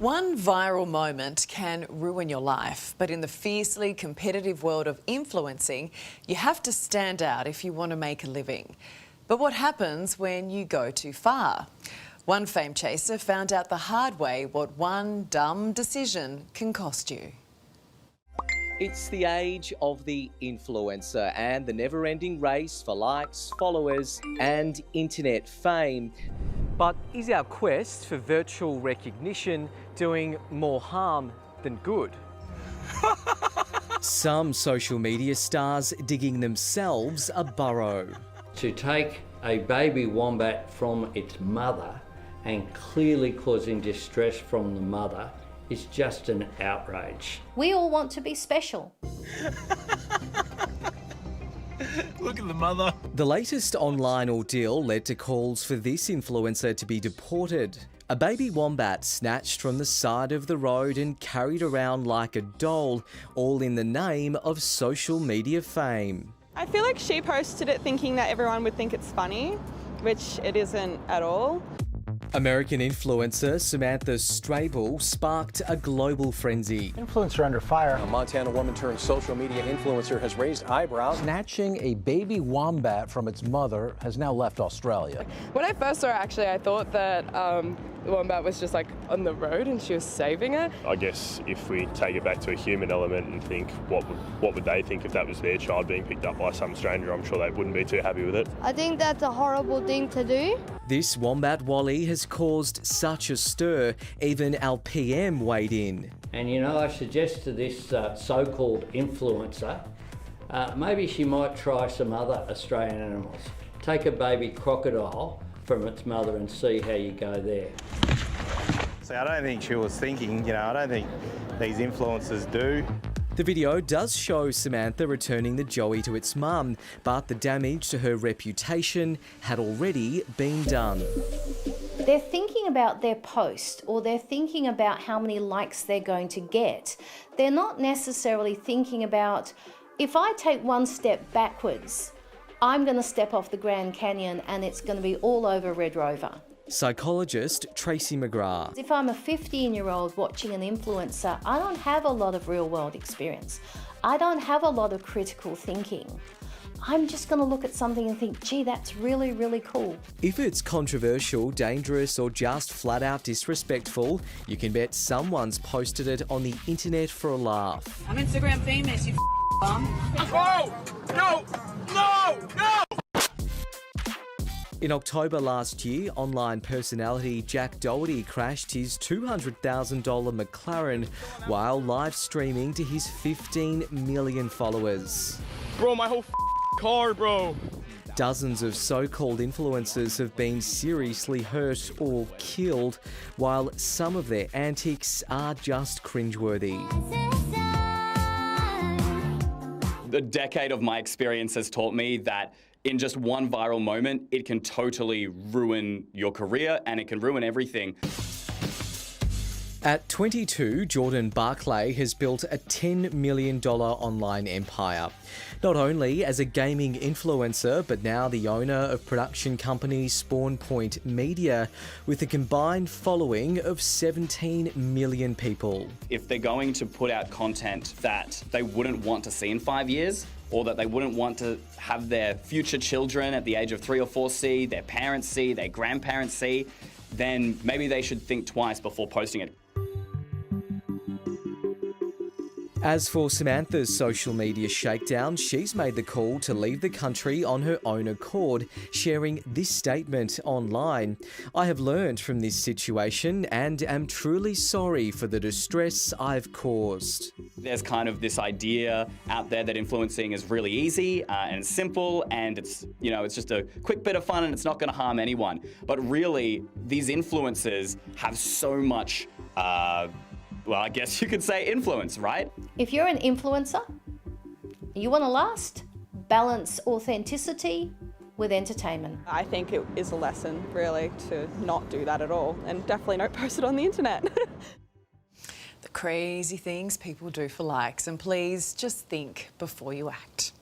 One viral moment can ruin your life, but in the fiercely competitive world of influencing, you have to stand out if you want to make a living. But what happens when you go too far? One fame chaser found out the hard way what one dumb decision can cost you. It's the age of the influencer and the never-ending race for likes, followers and internet fame. But is our quest for virtual recognition doing more harm than good? Some social media stars digging themselves a burrow. To take a baby wombat from its mother and clearly causing distress from the mother is just an outrage. We all want to be special. Look at the mother. The latest online ordeal led to calls for this influencer to be deported. A baby wombat snatched from the side of the road and carried around like a doll, all in the name of social media fame. I feel like she posted it thinking that everyone would think it's funny, which it isn't at all. American influencer Samantha Strable sparked a global frenzy. Influencer under fire. A Montana woman turned social media influencer has raised eyebrows. Snatching a baby wombat from its mother has now left Australia. When I first saw her, actually, I thought that the wombat was just like on the road and she was saving it. I guess if we take it back to a human element and think what would they think if that was their child being picked up by some stranger, I'm sure they wouldn't be too happy with it. I think that's a horrible thing to do. This wombat wally has caused such a stir, even our PM weighed in. And you know, I suggest to this so-called influencer, maybe she might try some other Australian animals. Take a baby crocodile from its mother and see how you go there. So I don't think she was thinking, I don't think these influencers do. The video does show Samantha returning the joey to its mum, but the damage to her reputation had already been done. They're thinking about their post, or they're thinking about how many likes they're going to get. They're not necessarily thinking about, if I take one step backwards, I'm going to step off the Grand Canyon and it's going to be all over Red Rover. Psychologist Tracy McGrath. If I'm a 15-year-old watching an influencer, I don't have a lot of real-world experience. I don't have a lot of critical thinking. I'm just going to look at something and think, gee, that's really, really cool. If it's controversial, dangerous, or just flat-out disrespectful, you can bet someone's posted it on the internet for a laugh. I'm Instagram famous, you bum. Oh! No! No! No! In October last year, online personality Jack Doherty crashed his $200,000 McLaren while live streaming to his 15 million followers. Bro, my whole car, bro. Dozens of so-called influencers have been seriously hurt or killed, while some of their antics are just cringeworthy. The decade of my experience has taught me that in just one viral moment, it can totally ruin your career and it can ruin everything. At 22, Jordan Barclay has built a $10 million online empire. Not only as a gaming influencer, but now the owner of production company Spawn Point Media, with a combined following of 17 million people. If they're going to put out content that they wouldn't want to see in 5 years, or that they wouldn't want to have their future children at the age of 3 or 4 see, their parents see, their grandparents see, then maybe they should think twice before posting it. As for Samantha's social media shakedown, she's made the call to leave the country on her own accord, sharing this statement online. I have learned from this situation and am truly sorry for the distress I've caused. There's kind of this idea out there that influencing is really easy and simple, and it's just a quick bit of fun and it's not going to harm anyone. But really, these influencers have so much well, I guess you could say influence, right? If you're an influencer, you want to last, balance authenticity with entertainment. I think it is a lesson, really, to not do that at all, and definitely don't post it on the internet. The crazy things people do for likes, and please just think before you act.